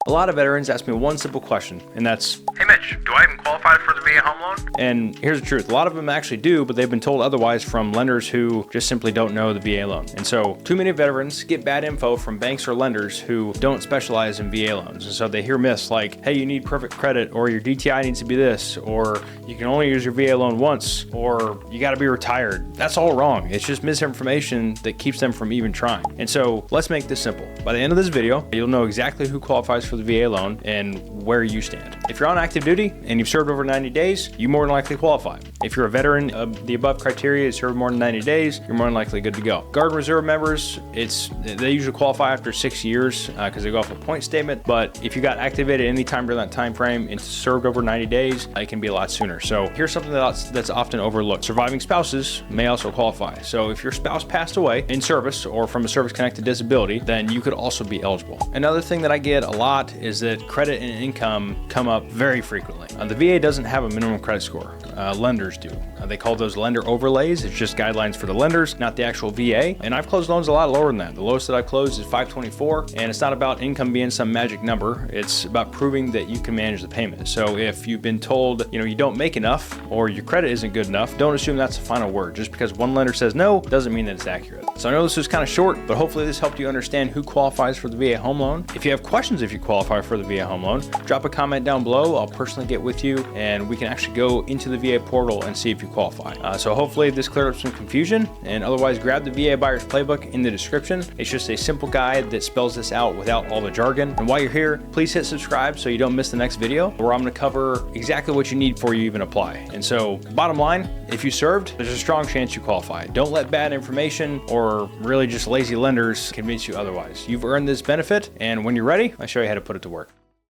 A lot of veterans ask me one simple question, and that's, hey Mitch, do I even qualify for the VA home loan? and here's the truth. A lot of them actually do, but they've been told otherwise from lenders who just simply don't know the VA loan. And so too many veterans get bad info from banks or lenders who don't specialize in VA loans. And so they hear myths like, hey, you need perfect credit, or your DTI needs to be this, or you can only use your VA loan once, or you got to be retired. That's all wrong. It's just misinformation that keeps them from even trying. And so let's make this simple. By the end of this video, you'll know exactly who qualifies for the VA loan and where you stand. If you're on active duty and you've served over 90 days, you more than likely qualify. If you're a veteran of the above criteria, served more than 90 days, you're more than likely good to go. Guard and Reserve members, they usually qualify after 6 years because they go off a point statement. But if you got activated any time during that time frame and served over 90 days, it can be a lot sooner. So here's something that's often overlooked. Surviving spouses may also qualify. So if your spouse passed away in service or from a service-connected disability, then you could also be eligible. Another thing that I get a lot is that credit and income come up very frequently. The VA doesn't have a minimum credit score. Lenders do. They call those lender overlays. It's just guidelines for the lenders, not the actual VA. And I've closed loans a lot lower than that. The lowest that I've closed is 524, and it's not about income being some magic number. It's about proving that you can manage the payment. So if you've been told, you don't make enough or your credit isn't good enough, don't assume that's the final word. Just because one lender says no doesn't mean that it's accurate. So I know this was kind of short, but hopefully this helped you understand who qualifies for the VA home loan. If you have questions if you qualify for the VA home loan, drop a comment down below. I'll personally get with you and we can actually go into the VA portal and see if you qualify. So hopefully this cleared up some confusion, and otherwise grab the VA Buyer's Playbook in the description. It's just a simple guide that spells this out without all the jargon. And while you're here, please hit subscribe so you don't miss the next video where I'm going to cover exactly what you need before you even apply. And so bottom line, if you served, there's a strong chance you qualify. Don't let bad information or really just lazy lenders convince you otherwise. You've earned this benefit, and when you're ready, I'll show you how to put it to work.